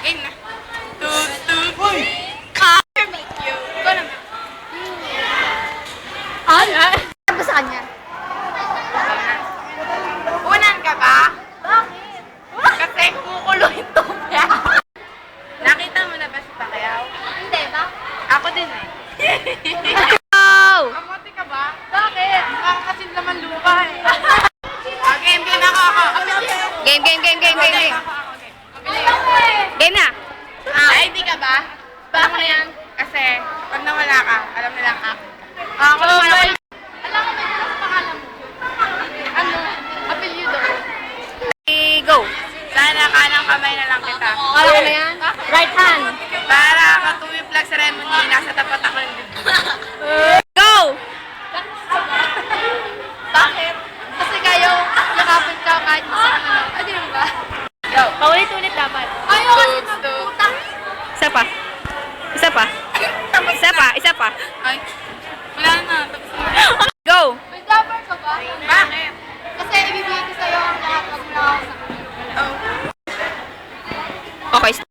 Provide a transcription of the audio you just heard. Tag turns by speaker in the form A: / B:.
A: Game na. Tug, tug. I'll meet you. Go na.
B: Ano sa kanya?
A: Unan ka ba? Bakit? Kasi kukulo ito. Nakita mo na ba si Pacquiao?
B: Hindi ba?
A: Ako din eh.
B: Oh!
A: Kamote ka ba? Bakit? Nakakasin naman lupa eh. Game ako.
B: Game.
A: Okay.
B: Game na.
A: ID ka ba? Bakit yan? Kasi pag nawala ka, alam nilang akin ka. Ako naman ako. Alam ko ba yung pangalan mo? Ano? Apelyido ko.
B: Go.
A: Sana kanang kamay na lang kita.
B: Alam ko na yan? Right hand.
A: Para katuwi flag ceremony, nasa tapat ako ng dibdib.
B: Go!
A: Bakit? Kasi kayo, yakapin ka kahit sa ano. Ano yun ba? Go.
B: Paulit-ulit dapat.
A: Ayaw kasi magputang.
B: Isa pa.
A: Ay, wala na. Tapos na.
B: Go!
A: May dabber ka ba? Bakit? Kasi ibibigay ko sa'yo ang lahat pag mula ako sa kanya. Oh.
B: Okay, start.